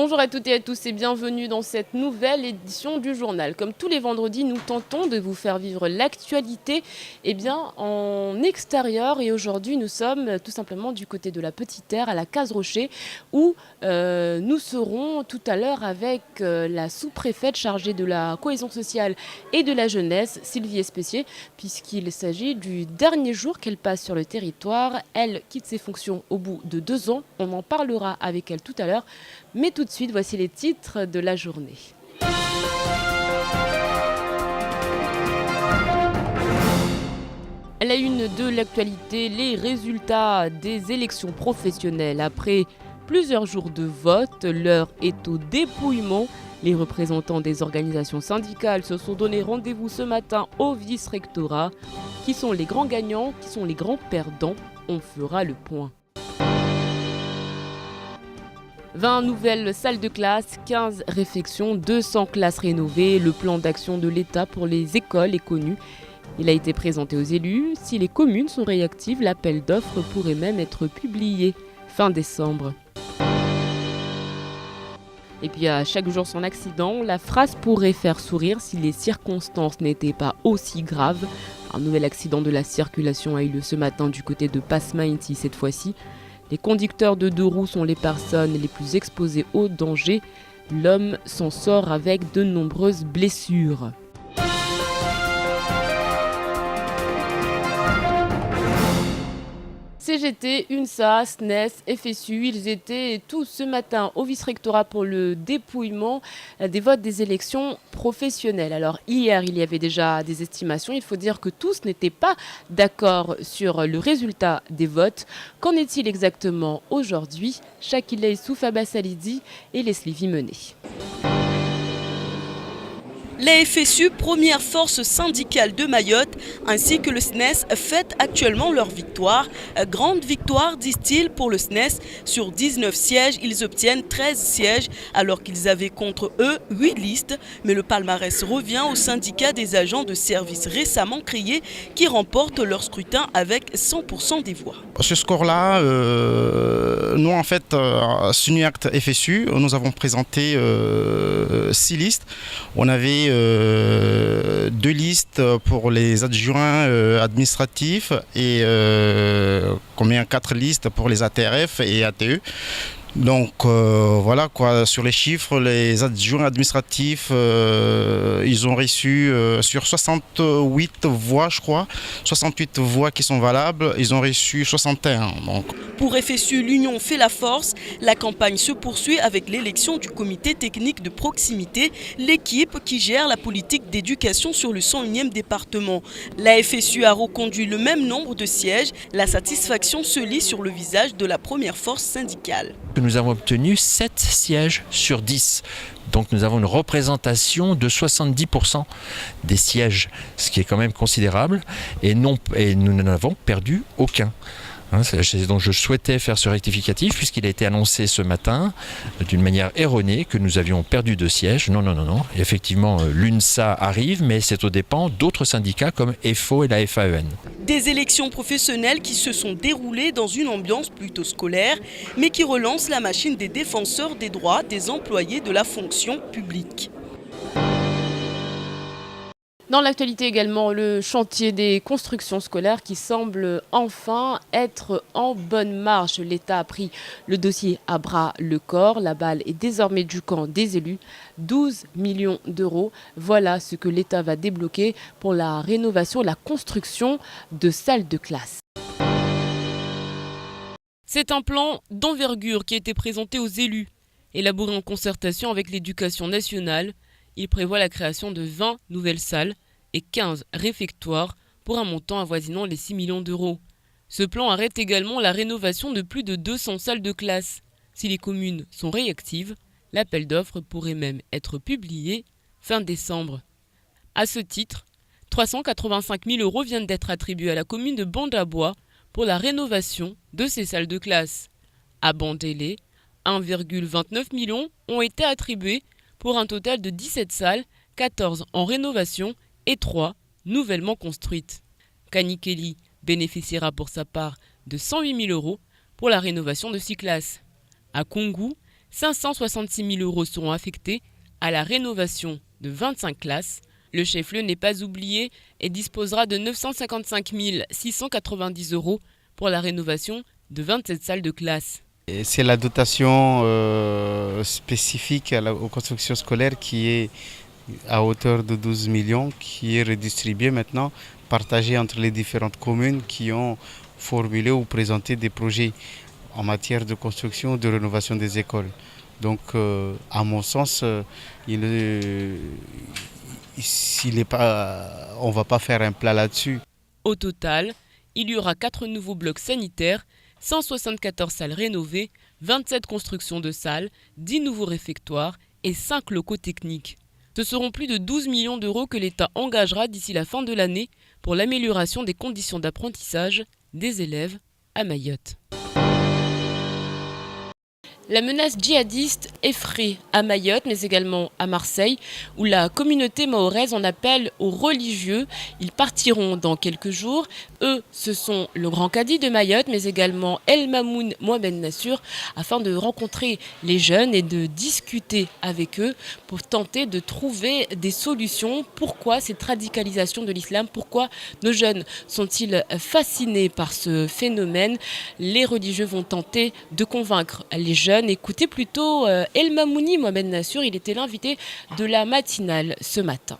Bonjour à toutes et à tous et bienvenue dans cette nouvelle édition du journal. Comme tous les vendredis, nous tentons de vous faire vivre l'actualité en extérieur. Et aujourd'hui, nous sommes tout simplement du côté de la Petite Terre, à la Case Rocher, où nous serons tout à l'heure avec la sous-préfète chargée de la cohésion sociale et de la jeunesse, Sylvie Espessier, puisqu'il s'agit du dernier jour qu'elle passe sur le territoire. Elle quitte ses fonctions au bout de 2 ans. On en parlera avec elle tout à l'heure. Mais tout de suite, voici les titres de la journée. À la une de l'actualité, les résultats des élections professionnelles. Après plusieurs jours de vote, l'heure est au dépouillement. Les représentants des organisations syndicales se sont donné rendez-vous ce matin au vice-rectorat. Qui sont les grands gagnants, qui sont les grands perdants? On fera le point. 20 nouvelles salles de classe, 15 réfections, 200 classes rénovées. Le plan d'action de l'État pour les écoles est connu. Il a été présenté aux élus. Si les communes sont réactives, l'appel d'offres pourrait même être publié fin décembre. Et puis à chaque jour son accident, la phrase pourrait faire sourire si les circonstances n'étaient pas aussi graves. Un nouvel accident de la circulation a eu lieu ce matin du côté de Passemainty cette fois-ci. Les conducteurs de 2 roues sont les personnes les plus exposées au danger. L'homme s'en sort avec de nombreuses blessures. CGT, UNSA, SNES, FSU, ils étaient tous ce matin au vice-rectorat pour le dépouillement des votes des élections professionnelles. Alors hier, il y avait déjà des estimations. Il faut dire que tous n'étaient pas d'accord sur le résultat des votes. Qu'en est-il exactement aujourd'hui? Shakila Issouf, Abbas Alidi et Leslie Vimenet. La FSU, première force syndicale de Mayotte, ainsi que le SNES fêtent actuellement leur victoire. Grande victoire, disent-ils, pour le SNES. Sur 19 sièges, ils obtiennent 13 sièges, alors qu'ils avaient contre eux 8 listes. Mais le palmarès revient au syndicat des agents de service récemment créé, qui remportent leur scrutin avec 100% des voix. Ce score-là, nous en fait, Suniact FSU, nous avons présenté 6 listes. On avait 2 listes pour les adjoints administratifs et 4 listes pour les ATRF et ATE. Donc voilà quoi, sur les chiffres, les adjoints administratifs, ils ont reçu sur 68 voix, je crois, 68 voix qui sont valables, ils ont reçu 61. Donc. Pour FSU, l'union fait la force. La campagne se poursuit avec l'élection du comité technique de proximité, l'équipe qui gère la politique d'éducation sur le 101e département. La FSU a reconduit le même nombre de sièges. La satisfaction se lit sur le visage de la première force syndicale. Nous avons obtenu 7 sièges sur 10. Donc nous avons une représentation de 70% des sièges, ce qui est quand même considérable, et nous n'en avons perdu aucun. Donc je souhaitais faire ce rectificatif puisqu'il a été annoncé ce matin d'une manière erronée que nous avions perdu 2 sièges. Non. Effectivement, l'UNSA arrive, mais c'est aux dépens d'autres syndicats comme FO et la FAEN. Des élections professionnelles qui se sont déroulées dans une ambiance plutôt scolaire, mais qui relancent la machine des défenseurs des droits des employés de la fonction publique. Dans l'actualité également, le chantier des constructions scolaires qui semble enfin être en bonne marche. L'État a pris le dossier à bras le corps. La balle est désormais du camp des élus. 12 millions d'euros. Voilà ce que l'État va débloquer pour la rénovation, la construction de salles de classe. C'est un plan d'envergure qui a été présenté aux élus. Élaboré en concertation avec l'Éducation nationale, il prévoit la création de 20 nouvelles salles et 15 réfectoires pour un montant avoisinant les 6 millions d'euros. Ce plan arrête également la rénovation de plus de 200 salles de classe. Si les communes sont réactives, l'appel d'offres pourrait même être publié fin décembre. À ce titre, 385 000 euros viennent d'être attribués à la commune de Bandabois pour la rénovation de ces salles de classe. À Bandélé, 1,29 million ont été attribués pour un total de 17 salles, 14 en rénovation et 3 nouvellement construites. Kanikeli bénéficiera pour sa part de 108 000 euros pour la rénovation de 6 classes. À Kongou, 566 000 € seront affectés à la rénovation de 25 classes. Le chef-lieu n'est pas oublié et disposera de 955 690 € pour la rénovation de 27 salles de classe. C'est la dotation spécifique aux constructions scolaires qui est à hauteur de 12 millions, qui est redistribuée maintenant, partagée entre les différentes communes qui ont formulé ou présenté des projets en matière de construction ou de rénovation des écoles. Donc, à mon sens, on ne va pas faire un plat là-dessus. Au total, il y aura 4 nouveaux blocs sanitaires, 174 salles rénovées, 27 constructions de salles, 10 nouveaux réfectoires et 5 locaux techniques. Ce seront plus de 12 millions d'euros que l'État engagera d'ici la fin de l'année pour l'amélioration des conditions d'apprentissage des élèves à Mayotte. La menace djihadiste effraie à Mayotte, mais également à Marseille, où la communauté mahoraise en appelle aux religieux. Ils partiront dans quelques jours. Eux, ce sont le Grand Cadi de Mayotte, mais également El Mamoun Mohamed Nassur, afin de rencontrer les jeunes et de discuter avec eux pour tenter de trouver des solutions. Pourquoi cette radicalisation de l'islam? Pourquoi nos jeunes sont-ils fascinés par ce phénomène? Les religieux vont tenter de convaincre les jeunes. Écoutez plutôt El Mamouni Mohamed Nassur, il était l'invité de la matinale ce matin.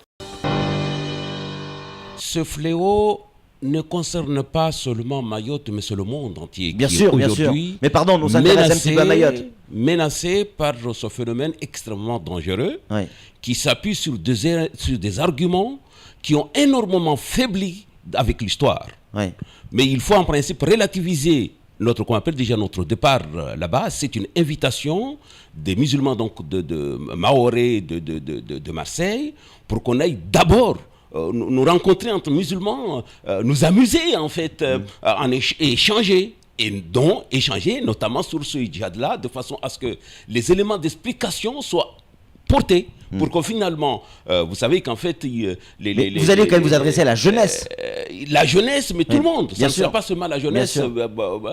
Ce fléau ne concerne pas seulement Mayotte, mais c'est le monde entier. Bien sûr. Mais pardon, nous s'intéressons un petit peu à Mayotte. Menacé par ce phénomène extrêmement dangereux, oui, qui s'appuie sur des arguments qui ont énormément faibli avec l'histoire. Oui. Mais il faut en principe relativiser qu'on appelle déjà notre départ là-bas. C'est une invitation des musulmans donc de Mahorais de Marseille pour qu'on aille d'abord nous rencontrer entre musulmans, nous amuser en fait, échanger. Et donc échanger notamment sur ce djihad-là de façon à ce que les éléments d'explication soient portés pour que finalement, vous savez qu'en fait... vous allez quand même vous adresser à la jeunesse. La jeunesse, mais tout le monde. Ça ne sera pas seulement la jeunesse,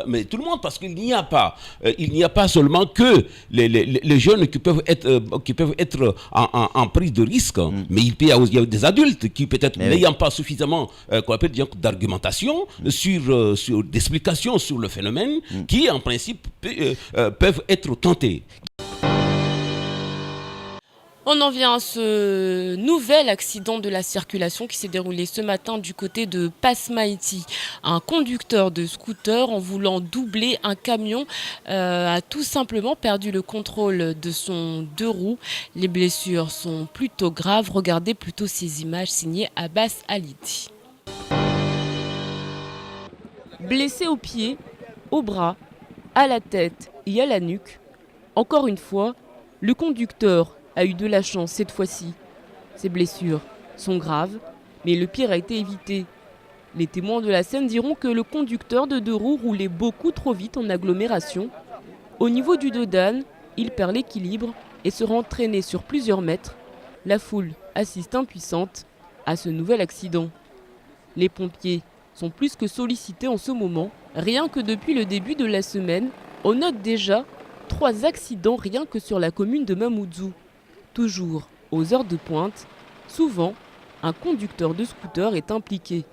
mais tout le monde, parce qu'il n'y a pas seulement que les jeunes qui peuvent être en prise de risque, mais il y a des adultes qui peut-être n'ayant pas suffisamment qu'on appelle d'argumentation sur d'explications sur le phénomène, qui en principe peuvent être tentés. On en vient à ce nouvel accident de la circulation qui s'est déroulé ce matin du côté de Passemaïti. Un conducteur de scooter, en voulant doubler un camion, a tout simplement perdu le contrôle de son deux roues. Les blessures sont plutôt graves. Regardez plutôt ces images signées Abbas Alidi. Blessé aux pieds, au bras, à la tête et à la nuque, encore une fois, le conducteur a eu de la chance cette fois-ci. Ses blessures sont graves, mais le pire a été évité. Les témoins de la scène diront que le conducteur de deux roues roulait beaucoup trop vite en agglomération. Au niveau du dos d'âne, il perd l'équilibre et sera entraîné sur plusieurs mètres. La foule assiste impuissante à ce nouvel accident. Les pompiers sont plus que sollicités en ce moment. Rien que depuis le début de la semaine, on note déjà 3 accidents rien que sur la commune de Mamoudzou. Toujours aux heures de pointe, souvent, un conducteur de scooter est impliqué.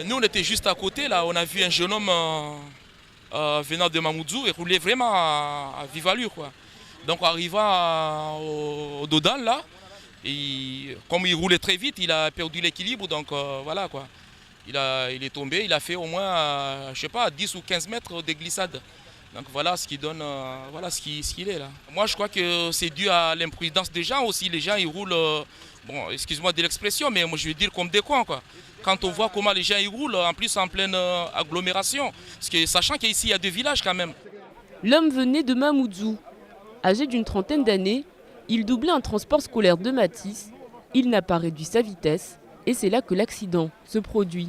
Nous, on était juste à côté, là, on a vu un jeune homme venant de Mamoudzou et roulait vraiment à vive allure, quoi. Donc, arrivant au Dodan, là, et comme il roulait très vite, il a perdu l'équilibre, donc voilà, quoi. Il est tombé, il a fait au moins, 10 ou 15 mètres de glissade. Donc voilà ce qui donne, voilà ce qu'il est là. Moi je crois que c'est dû à l'imprudence des gens aussi. Les gens ils roulent, bon excuse-moi de l'expression, mais moi je vais dire comme des cons quoi. Quand on voit comment les gens ils roulent, en plus en pleine agglomération, sachant qu'ici il y a 2 villages quand même. L'homme venait de Mamoudzou. Âgé d'une trentaine d'années, il doublait un transport scolaire de Matisse. Il n'a pas réduit sa vitesse et c'est là que l'accident se produit.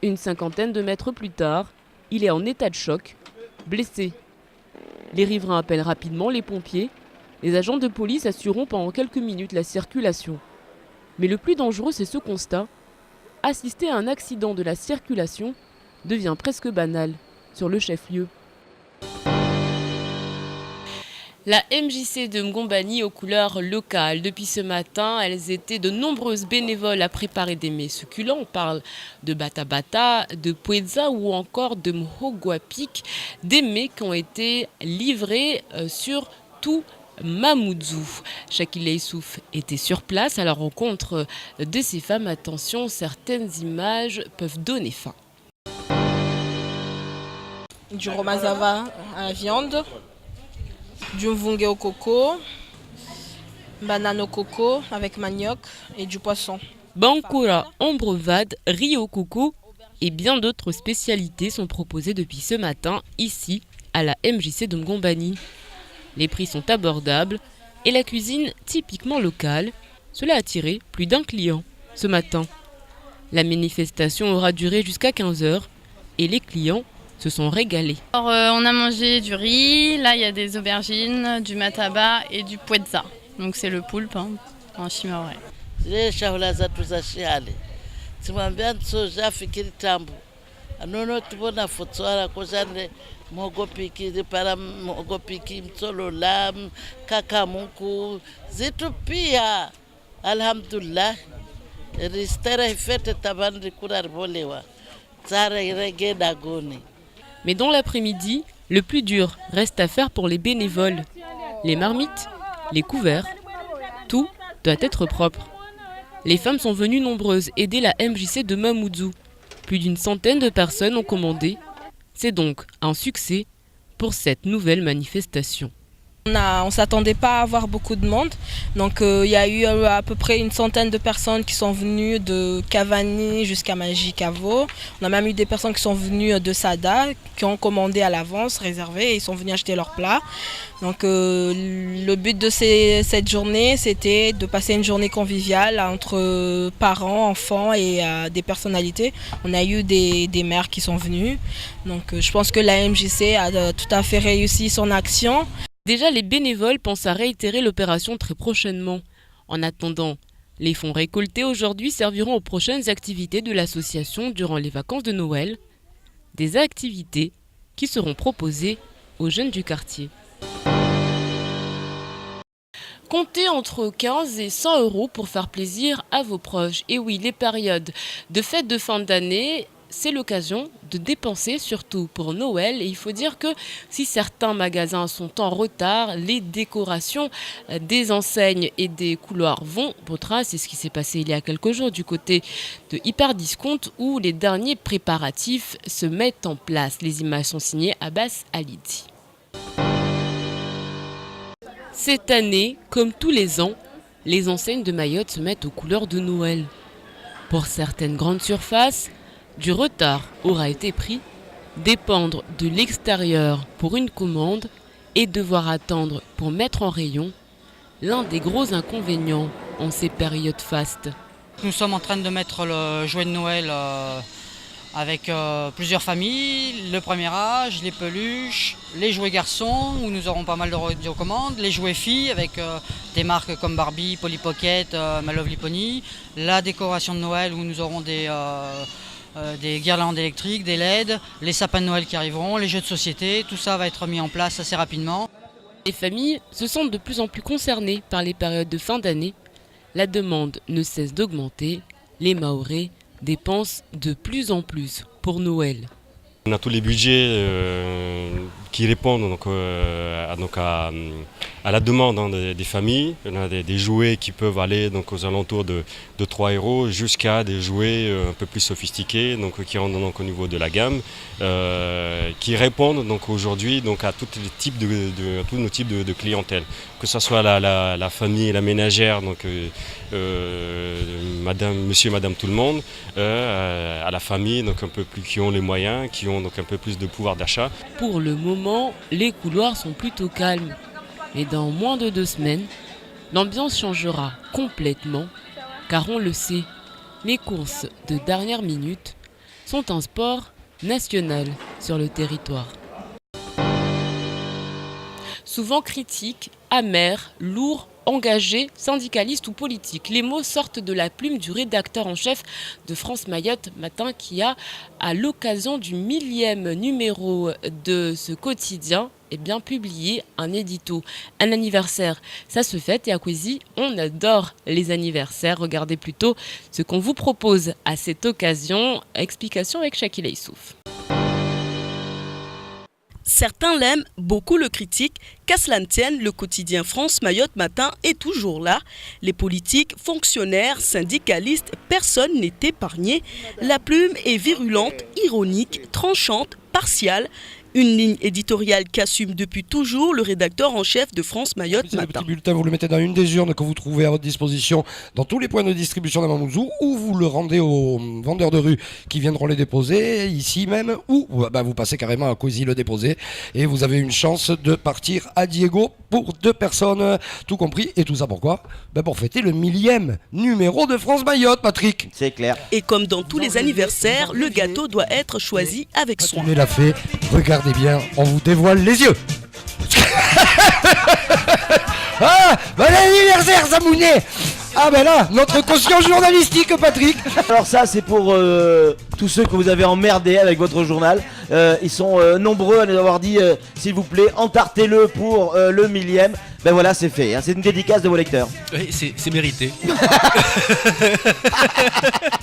Une cinquantaine de mètres plus tard, il est en état de choc. Blessé. Les riverains appellent rapidement les pompiers. Les agents de police assureront pendant quelques minutes la circulation. Mais le plus dangereux, c'est ce constat. Assister à un accident de la circulation devient presque banal sur le chef-lieu. La MJC de Mgombani aux couleurs locales. Depuis ce matin, elles étaient de nombreuses bénévoles à préparer des mets succulents. On parle de bata bata, de pueza ou encore de mhoguapik, des mets qui ont été livrés sur tout Mamoudzou. Shakila Issouf était sur place à la rencontre de ces femmes. Attention, certaines images peuvent donner faim. Du romazava à la viande, du mvungue au coco, banane au coco avec manioc et du poisson. Bankora, ambrevade, riz au coco et bien d'autres spécialités sont proposées depuis ce matin ici à la MJC de Mgombani. Les prix sont abordables et la cuisine typiquement locale. Cela a attiré plus d'un client ce matin. La manifestation aura duré jusqu'à 15h et les clients se sont régalés. Alors, on a mangé du riz, là il y a des aubergines, du mataba et du pueza. Donc c'est le poulpe en chimaoré. Mogopiki para mogopiki mtsolola kakamuku zitu pia alhamdulillah ristera ifete tabandi kura ribolewa tsara irege dagoni. Mais dans l'après-midi, le plus dur reste à faire pour les bénévoles. Les marmites, les couverts, tout doit être propre. Les femmes sont venues nombreuses aider la MJC de Mamoudzou. Plus d'une centaine de personnes ont commandé. C'est donc un succès pour cette nouvelle manifestation. On ne s'attendait pas à avoir beaucoup de monde. Donc il y a eu à peu près une centaine de personnes qui sont venues de Cavani jusqu'à Magicavo. On a même eu des personnes qui sont venues de Sada, qui ont commandé à l'avance, réservé, et ils sont venus acheter leurs plats. Donc le but de cette journée, c'était de passer une journée conviviale entre parents, enfants et des personnalités. On a eu des maires qui sont venus. Donc je pense que la MJC a tout à fait réussi son action. Déjà, les bénévoles pensent à réitérer l'opération très prochainement. En attendant, les fonds récoltés aujourd'hui serviront aux prochaines activités de l'association durant les vacances de Noël. Des activités qui seront proposées aux jeunes du quartier. Comptez entre 15 et 100 € pour faire plaisir à vos proches. Et oui, les périodes de fêtes de fin d'année, c'est l'occasion de dépenser, surtout pour Noël. Et il faut dire que si certains magasins sont en retard, les décorations des enseignes et des couloirs vont au train. C'est ce qui s'est passé il y a quelques jours du côté de Hyper Discount où les derniers préparatifs se mettent en place. Les images sont signées Abbas Alidi. Cette année, comme tous les ans, les enseignes de Mayotte se mettent aux couleurs de Noël. Pour certaines grandes surfaces, du retard aura été pris, dépendre de l'extérieur pour une commande et devoir attendre pour mettre en rayon, l'un des gros inconvénients en ces périodes fastes. Nous sommes en train de mettre le jouet de Noël avec plusieurs familles, le premier âge, les peluches, les jouets garçons où nous aurons pas mal de commandes, les jouets filles avec des marques comme Barbie, Polly Pocket, My Lovely Pony, la décoration de Noël où nous aurons des guirlandes électriques, des LED, les sapins de Noël qui arriveront, les jeux de société, tout ça va être mis en place assez rapidement. Les familles se sentent de plus en plus concernées par les périodes de fin d'année. La demande ne cesse d'augmenter, les Mahorais dépensent de plus en plus pour Noël. On a tous les budgets qui répondent à la demande des familles. On a des jouets qui peuvent aller aux alentours de 3 € jusqu'à des jouets un peu plus sophistiqués qui rentrent au niveau de la gamme, qui répondent aujourd'hui à tous nos types de clientèle, que ce soit la famille, la ménagère, monsieur et madame tout le monde, à la famille un peu plus qui ont les moyens, qui ont un peu plus de pouvoir d'achat. Pour le moment, les couloirs sont plutôt calmes. Mais dans moins de 2 semaines, l'ambiance changera complètement, car on le sait, les courses de dernière minute sont un sport national sur le territoire. Souvent critique, amer, lourd engagés, syndicalistes ou politiques. Les mots sortent de la plume du rédacteur en chef de France Mayotte Matin qui a, à l'occasion du 1000e numéro de ce quotidien, publié un édito. Un anniversaire, ça se fête et à Kwezi, on adore les anniversaires. Regardez plutôt ce qu'on vous propose à cette occasion. Explication avec Shakila Issouf. Certains l'aiment, beaucoup le critiquent. Qu'à cela ne tienne, le quotidien France Mayotte Matin est toujours là. Les politiques, fonctionnaires, syndicalistes, personne n'est épargné. La plume est virulente, ironique, tranchante, partiale. Une ligne éditoriale qu'assume depuis toujours le rédacteur en chef de France Mayotte Matin. Le petit bulletin, vous le mettez dans une des urnes que vous trouvez à votre disposition dans tous les points de distribution d'Amamoudzou, ou vous le rendez aux vendeurs de rue qui viendront les déposer ici même, ou vous passez carrément à Kwezi le déposer et vous avez une chance de partir à Diego pour 2 personnes, tout compris. Et tout ça pourquoi ? Pour fêter le 1000e numéro de France Mayotte, Patrick. C'est clair. Et comme dans tous les anniversaires, le gâteau doit être choisi avec soin. Tu l'a fait, regardez bien, on vous dévoile les yeux. Ah, bon anniversaire Samounet. Ah là, notre conscience journalistique, Patrick. Alors ça, c'est pour tous ceux que vous avez emmerdés avec votre journal. Ils sont nombreux à nous avoir dit, s'il vous plaît, entartez-le pour le 1000e. Voilà, c'est fait, hein. C'est une dédicace de vos lecteurs. Oui, c'est mérité.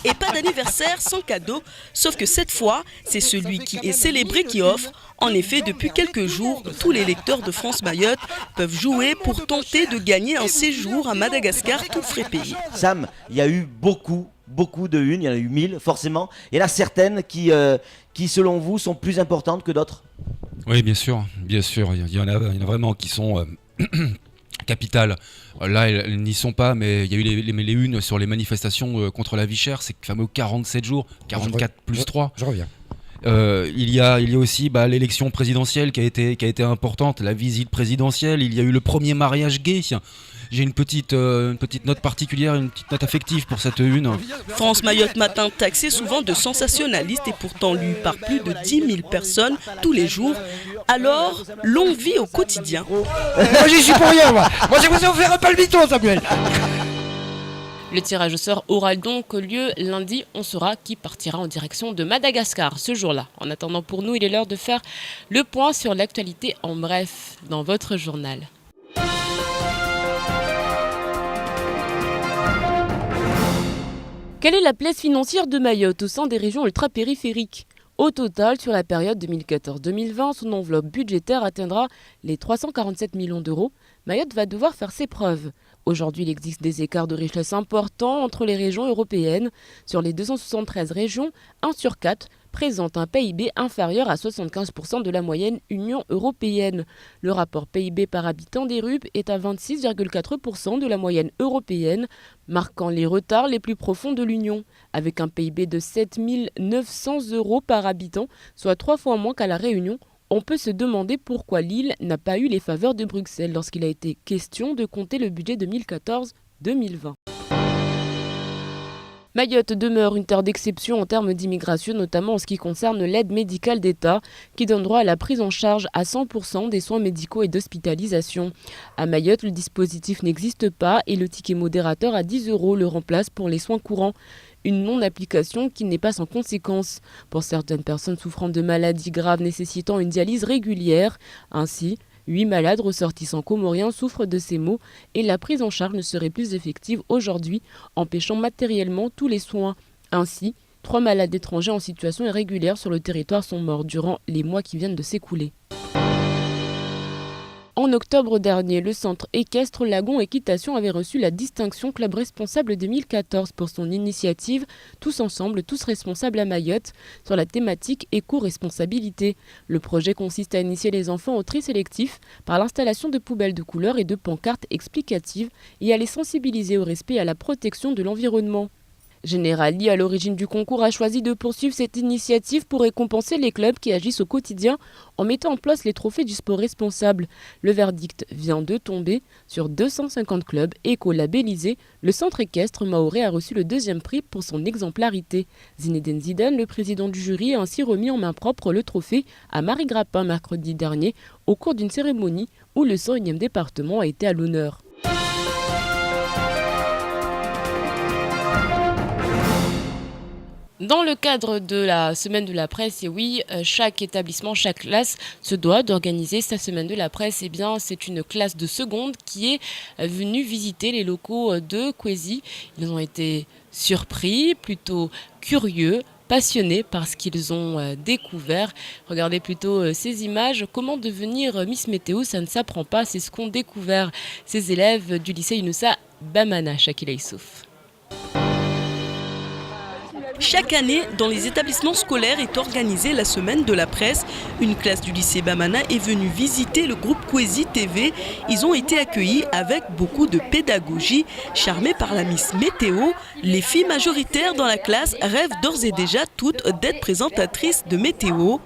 Et pas d'anniversaire sans cadeau, sauf que cette fois, c'est celui qui est célébré qui offre. En effet, depuis quelques jours, tous les lecteurs de France Mayotte peuvent jouer pour tenter de gagner un séjour à Madagascar tout frais payé. Sam, il y a eu beaucoup de unes, il y en a eu 1000 forcément. Il y en a certaines qui selon vous sont plus importantes que d'autres. Oui, bien sûr. Il y en a vraiment qui sont capitales. Là, elles n'y sont pas, mais il y a eu les unes sur les manifestations contre la vie chère, c'est fameux 47 jours, 44 plus 3. Je reviens. Il y a aussi l'élection présidentielle qui a été importante, la visite présidentielle, il y a eu le premier mariage gay. J'ai une petite note particulière, une petite note affective pour cette une. France Mayotte Matin taxé souvent de sensationnaliste et pourtant lu par plus de 10 000 personnes tous les jours. Alors, longue vie au quotidien. Moi j'y suis pour rien, moi j'ai besoin de faire un palmiton, Samuel. Le tirage au sort aura donc lieu lundi. On saura qui partira en direction de Madagascar ce jour-là. En attendant, pour nous, il est l'heure de faire le point sur l'actualité en bref dans votre journal. Quelle est la place financière de Mayotte au sein des régions ultra-périphériques ? Au total, sur la période 2014-2020, son enveloppe budgétaire atteindra les 347 millions d'euros. Mayotte va devoir faire ses preuves. Aujourd'hui, il existe des écarts de richesse importants entre les régions européennes. Sur les 273 régions, 1 sur 4 présente un PIB inférieur à 75% de la moyenne Union européenne. Le rapport PIB par habitant des RUP est à 26,4% de la moyenne européenne, marquant les retards les plus profonds de l'Union. Avec un PIB de 7 900 € par habitant, soit 3 fois moins qu'à La Réunion, on peut se demander pourquoi l'île n'a pas eu les faveurs de Bruxelles lorsqu'il a été question de compter le budget 2014-2020. Mayotte demeure une terre d'exception en termes d'immigration, notamment en ce qui concerne l'aide médicale d'État, qui donne droit à la prise en charge à 100% des soins médicaux et d'hospitalisation. À Mayotte, le dispositif n'existe pas et le ticket modérateur à 10 € le remplace pour les soins courants. Une non-application qui n'est pas sans conséquence pour certaines personnes souffrant de maladies graves nécessitant une dialyse régulière. Ainsi, 8 malades ressortissants comoriens souffrent de ces maux et la prise en charge ne serait plus effective aujourd'hui, empêchant matériellement tous les soins. Ainsi, 3 malades étrangers en situation irrégulière sur le territoire sont morts durant les mois qui viennent de s'écouler. En octobre dernier, le centre équestre Lagon Équitation avait reçu la distinction Club Responsable 2014 pour son initiative « Tous ensemble, tous responsables à Mayotte » sur la thématique éco-responsabilité. Le projet consiste à initier les enfants au tri sélectif par l'installation de poubelles de couleurs et de pancartes explicatives et à les sensibiliser au respect et à la protection de l'environnement. Generali, à l'origine du concours, a choisi de poursuivre cette initiative pour récompenser les clubs qui agissent au quotidien en mettant en place les trophées du sport responsable. Le verdict vient de tomber. Sur 250 clubs éco-labellisés, le centre équestre mahorais a reçu le 2e prix pour son exemplarité. Zinedine Zidane, le président du jury, a ainsi remis en main propre le trophée à Marie Grappin mercredi dernier au cours d'une cérémonie où le 101e département a été à l'honneur. Dans le cadre de la semaine de la presse, et oui, chaque établissement, chaque classe se doit d'organiser sa semaine de la presse. Eh bien, c'est une classe de seconde qui est venue visiter les locaux de Kwezi. Ils ont été surpris, plutôt curieux, passionnés par ce qu'ils ont découvert. Regardez plutôt ces images. Comment devenir Miss Météo, ça ne s'apprend pas. C'est ce qu'ont découvert ces élèves du lycée Younoussa Bamana, Shakila Issouf. Chaque année, dans les établissements scolaires est organisée la semaine de la presse. Une classe du lycée Bamana est venue visiter le groupe Kwezi TV. Ils ont été accueillis avec beaucoup de pédagogie. Charmés par la Miss Météo, les filles majoritaires dans la classe rêvent d'ores et déjà toutes d'être présentatrices de météo.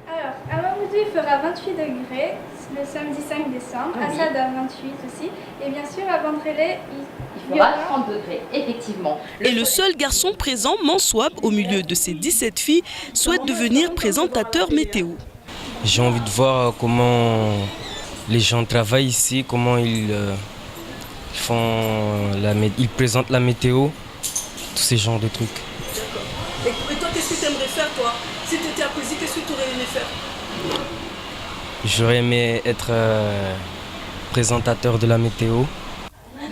Alors, à Mamoudzou, il fera 28 degrés le samedi 5 décembre, à Sada 28 aussi. Et bien sûr, à Bandrélé, il fera 30 degrés, effectivement. Et le seul garçon présent, Mansouab, au milieu de ces 17 filles, souhaite devenir présentateur météo. J'ai envie de voir comment les gens travaillent ici, comment ils présentent la météo, tous ces genres de trucs. Et toi, qu'est-ce que tu aimerais faire, toi? Si tu étais à Kwezi, qu'est-ce que tu aurais aimé faire? J'aurais aimé être présentateur de la météo.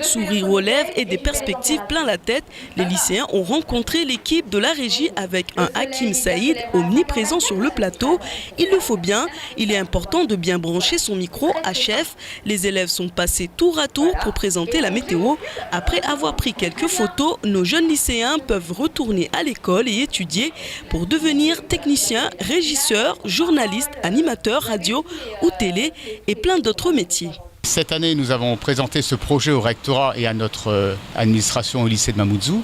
Sourire aux lèvres et des perspectives plein la tête, les lycéens ont rencontré l'équipe de la régie avec un Hakim Saïd omniprésent sur le plateau. Il le faut bien, il est important de bien brancher son micro à chef. Les élèves sont passés tour à tour pour présenter la météo. Après avoir pris quelques photos, nos jeunes lycéens peuvent retourner à l'école et étudier pour devenir techniciens, régisseurs, journalistes, animateurs, radio ou télé et plein d'autres métiers. Cette année, nous avons présenté ce projet au rectorat et à notre administration au lycée de Mamoudzou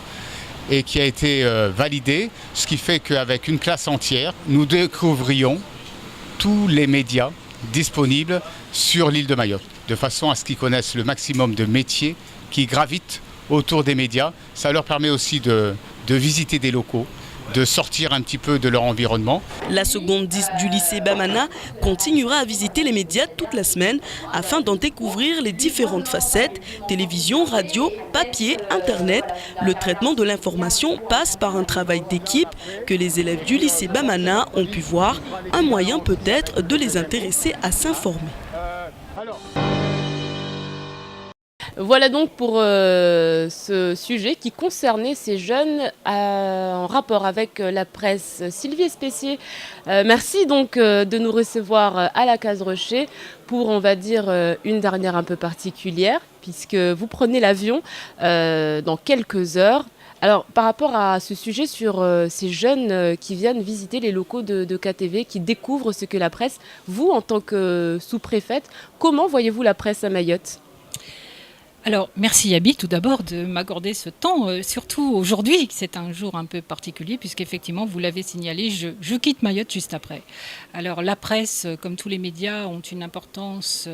et qui a été validé, ce qui fait qu'avec une classe entière, nous découvrions tous les médias disponibles sur l'île de Mayotte, de façon à ce qu'ils connaissent le maximum de métiers qui gravitent autour des médias. Ça leur permet aussi de visiter des locaux, de sortir un petit peu de leur environnement. La seconde 10 du lycée Bamana continuera à visiter les médias toute la semaine afin d'en découvrir les différentes facettes, télévision, radio, papier, internet. Le traitement de l'information passe par un travail d'équipe que les élèves du lycée Bamana ont pu voir, un moyen peut-être de les intéresser à s'informer. Voilà donc pour ce sujet qui concernait ces jeunes en rapport avec la presse. Sylvie Espessier, merci donc de nous recevoir à la Case Rocher pour, on va dire, une dernière un peu particulière, puisque vous prenez l'avion dans quelques heures. Alors, par rapport à ce sujet sur ces jeunes qui viennent visiter les locaux de KTV, qui découvrent ce que la presse, vous, en tant que sous-préfète, comment voyez-vous la presse à Mayotte ? Alors, merci Yabi tout d'abord de m'accorder ce temps, surtout aujourd'hui, c'est un jour un peu particulier puisqu'effectivement, vous l'avez signalé, je quitte Mayotte juste après. Alors, la presse, comme tous les médias, ont une importance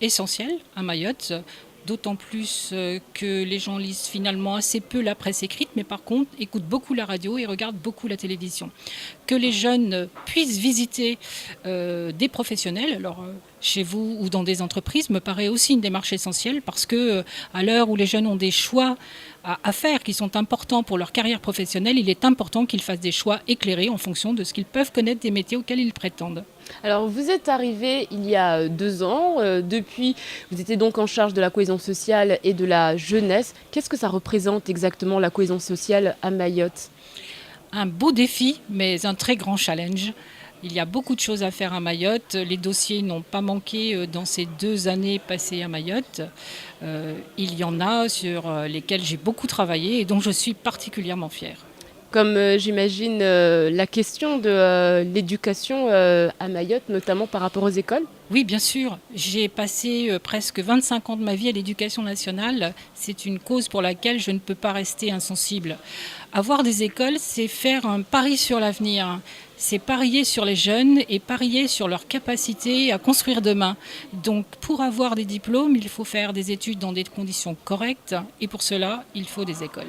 essentielle à Mayotte, d'autant plus que les gens lisent finalement assez peu la presse écrite, mais par contre écoutent beaucoup la radio et regardent beaucoup la télévision. Que les jeunes puissent visiter des professionnels, alors chez vous ou dans des entreprises, me paraît aussi une démarche essentielle parce que à l'heure où les jeunes ont des choix à faire qui sont importants pour leur carrière professionnelle, il est important qu'ils fassent des choix éclairés en fonction de ce qu'ils peuvent connaître des métiers auxquels ils prétendent. Alors vous êtes arrivé il y a 2 ans, depuis vous étiez donc en charge de la cohésion sociale et de la jeunesse. Qu'est-ce que ça représente exactement la cohésion sociale à Mayotte ? Un beau défi mais un très grand challenge. Il y a beaucoup de choses à faire à Mayotte. Les dossiers n'ont pas manqué dans ces 2 années passées à Mayotte. Il y en a sur lesquels j'ai beaucoup travaillé et dont je suis particulièrement fière. Comme j'imagine la question de l'éducation à Mayotte, notamment par rapport aux écoles ? Oui, bien sûr. J'ai passé presque 25 ans de ma vie à l'éducation nationale. C'est une cause pour laquelle je ne peux pas rester insensible. Avoir des écoles, c'est faire un pari sur l'avenir. C'est parier sur les jeunes et parier sur leur capacité à construire demain. Donc pour avoir des diplômes, il faut faire des études dans des conditions correctes et pour cela, il faut des écoles.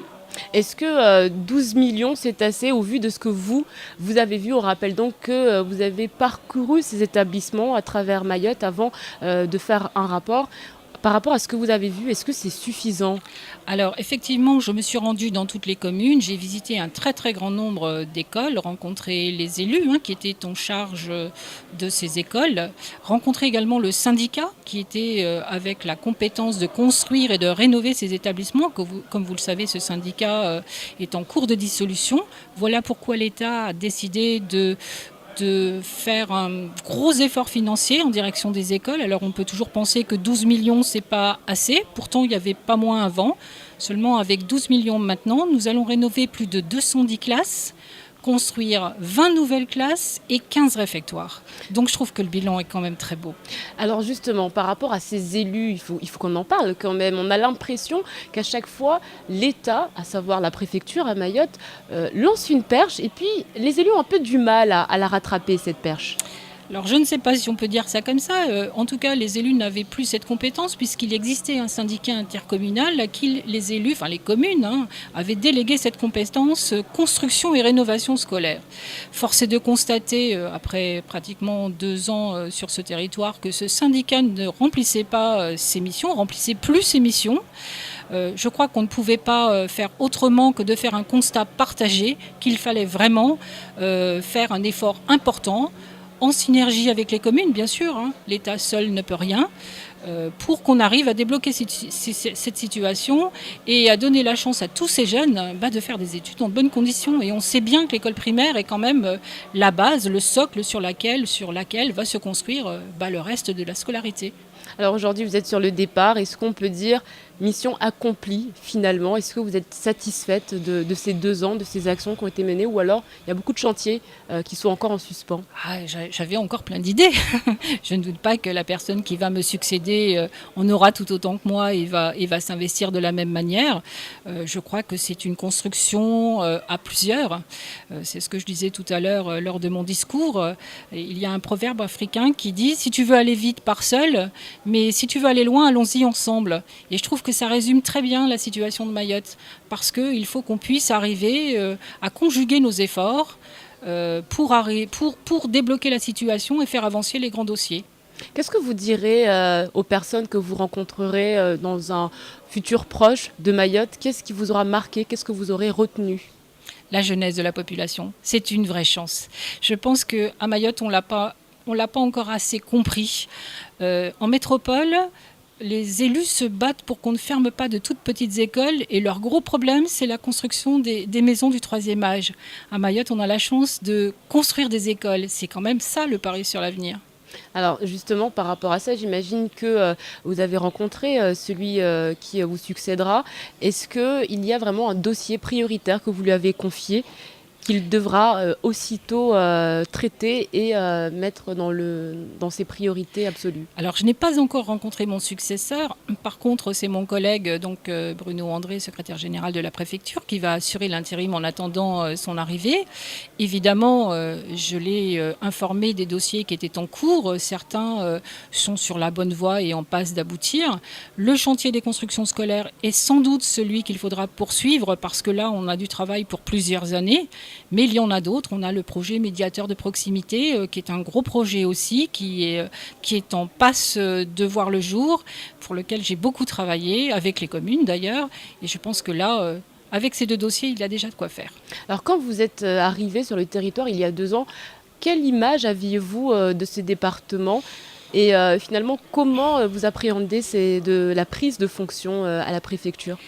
Est-ce que 12 millions, c'est assez au vu de ce que vous avez vu ? On rappelle donc que vous avez parcouru ces établissements à travers Mayotte avant de faire un rapport. Par rapport à ce que vous avez vu, est-ce que c'est suffisant ? Alors effectivement, je me suis rendue dans toutes les communes, j'ai visité un très très grand nombre d'écoles, rencontré les élus qui étaient en charge de ces écoles, rencontré également le syndicat qui était avec la compétence de construire et de rénover ces établissements. Comme vous le savez, ce syndicat est en cours de dissolution. Voilà pourquoi l'État a décidé de faire un gros effort financier en direction des écoles. Alors on peut toujours penser que 12 millions c'est pas assez, pourtant il n'y avait pas moins avant. Seulement avec 12 millions maintenant, nous allons rénover plus de 210 classes, construire 20 nouvelles classes et 15 réfectoires. Donc je trouve que le bilan est quand même très beau. Alors justement, par rapport à ces élus, il faut qu'on en parle quand même. On a l'impression qu'à chaque fois, l'État, à savoir la préfecture à Mayotte, lance une perche et puis les élus ont un peu du mal à la rattraper, cette perche. Alors je ne sais pas si on peut dire ça comme ça. En tout cas, les élus n'avaient plus cette compétence puisqu'il existait un syndicat intercommunal à qui les élus, enfin les communes, avaient délégué cette compétence construction et rénovation scolaire. Force est de constater, après pratiquement 2 ans sur ce territoire, que ce syndicat ne remplissait pas ses missions, remplissait plus ses missions. Je crois qu'on ne pouvait pas faire autrement que de faire un constat partagé, qu'il fallait vraiment faire un effort important, en synergie avec les communes, bien sûr, l'État seul ne peut rien, pour qu'on arrive à débloquer cette situation et à donner la chance à tous ces jeunes de faire des études dans de bonnes conditions. Et on sait bien que l'école primaire est quand même la base, le socle sur laquelle va se construire le reste de la scolarité. Alors aujourd'hui, vous êtes sur le départ. Est-ce qu'on peut dire mission accomplie finalement ? Est-ce que vous êtes satisfaite de ces 2 ans, de ces actions qui ont été menées, ou alors il y a beaucoup de chantiers qui sont encore en suspens ? J'avais encore plein d'idées. Je ne doute pas que la personne qui va me succéder en aura tout autant que moi et va s'investir de la même manière. Je crois que c'est une construction à plusieurs. C'est ce que je disais tout à l'heure lors de mon discours. Il y a un proverbe africain qui dit « Si tu veux aller vite, pars seul, mais si tu veux aller loin, allons-y ensemble ». Et je trouve que ça résume très bien la situation de Mayotte, parce qu'il faut qu'on puisse arriver à conjuguer nos efforts pour débloquer la situation et faire avancer les grands dossiers. Qu'est-ce que vous direz aux personnes que vous rencontrerez dans un futur proche de Mayotte ? Qu'est-ce qui vous aura marqué ? Qu'est-ce que vous aurez retenu ? La jeunesse de la population, c'est une vraie chance. Je pense qu'à Mayotte, on l'a pas encore assez compris. En métropole, les élus se battent pour qu'on ne ferme pas de toutes petites écoles et leur gros problème, c'est la construction des maisons du 3e âge. À Mayotte, on a la chance de construire des écoles. C'est quand même ça le pari sur l'avenir. Alors justement, par rapport à ça, j'imagine que vous avez rencontré celui qui vous succédera. Est-ce qu'il y a vraiment un dossier prioritaire que vous lui avez confié qu'il devra aussitôt traiter et mettre dans ses priorités absolues? Alors, je n'ai pas encore rencontré mon successeur. Par contre, c'est mon collègue, donc Bruno André, secrétaire général de la préfecture, qui va assurer l'intérim en attendant son arrivée. Évidemment, je l'ai informé des dossiers qui étaient en cours. Certains sont sur la bonne voie et en passe d'aboutir. Le chantier des constructions scolaires est sans doute celui qu'il faudra poursuivre parce que là, on a du travail pour plusieurs années. Mais il y en a d'autres. On a le projet médiateur de proximité, qui est un gros projet aussi, qui est en passe de voir le jour, pour lequel j'ai beaucoup travaillé, avec les communes d'ailleurs. Et je pense que là, avec ces 2 dossiers, il y a déjà de quoi faire. Alors quand vous êtes arrivé sur le territoire il y a 2 ans, quelle image aviez-vous de ces départements ? Et finalement, comment vous appréhendez de la prise de fonction à la préfecture ?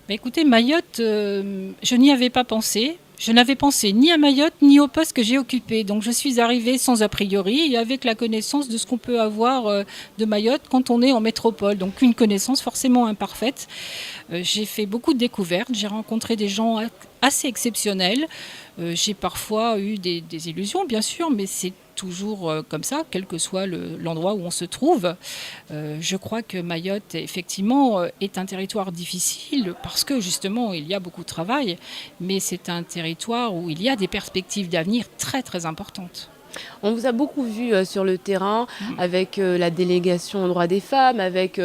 Écoutez, Mayotte, je n'y avais pas pensé. Je n'avais pensé ni à Mayotte ni au poste que j'ai occupé. Donc je suis arrivée sans a priori et avec la connaissance de ce qu'on peut avoir de Mayotte quand on est en métropole. Donc une connaissance forcément imparfaite. J'ai fait beaucoup de découvertes. J'ai rencontré des gens assez exceptionnels. J'ai parfois eu des illusions, bien sûr, mais c'est toujours comme ça, quel que soit l'endroit où on se trouve. Je crois que Mayotte, effectivement, est un territoire difficile parce que, justement, il y a beaucoup de travail, mais c'est un territoire où il y a des perspectives d'avenir très, très importantes. On vous a beaucoup vu sur le terrain avec la délégation aux droits des femmes, avec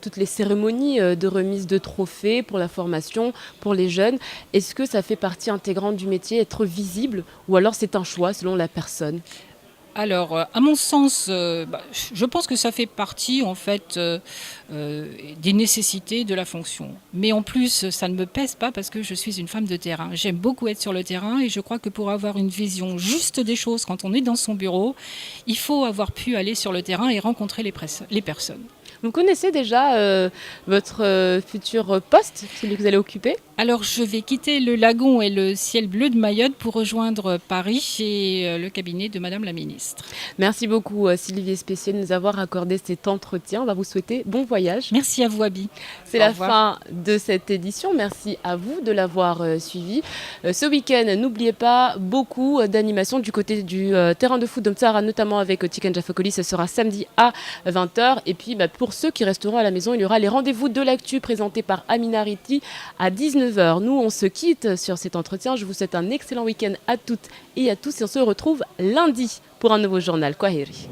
toutes les cérémonies de remise de trophées pour la formation, pour les jeunes. Est-ce que ça fait partie intégrante du métier, être visible, ou alors c'est un choix selon la personne ? Alors, à mon sens, je pense que ça fait partie en fait des nécessités de la fonction. Mais en plus, ça ne me pèse pas parce que je suis une femme de terrain. J'aime beaucoup être sur le terrain et je crois que pour avoir une vision juste des choses quand on est dans son bureau, il faut avoir pu aller sur le terrain et rencontrer les personnes. Vous connaissez déjà votre futur poste, celui que vous allez occuper ? Alors, je vais quitter le lagon et le ciel bleu de Mayotte pour rejoindre Paris et le cabinet de Madame la Ministre. Merci beaucoup Sylvie Espécier de nous avoir accordé cet entretien. On va vous souhaiter bon voyage. Merci à vous, Abi. C'est la fin de cette édition. Merci à vous de l'avoir suivi. Ce week-end, n'oubliez pas beaucoup d'animations du côté du terrain de foot d'Omtsara, notamment avec Tiken Jafakoli. Ce sera samedi à 20h. Et puis, pour ceux qui resteront à la maison, il y aura les rendez-vous de l'actu présentés par Amina Riti à 19h. Nous, on se quitte sur cet entretien. Je vous souhaite un excellent week-end à toutes et à tous. Et on se retrouve lundi pour un nouveau journal Kwaheri.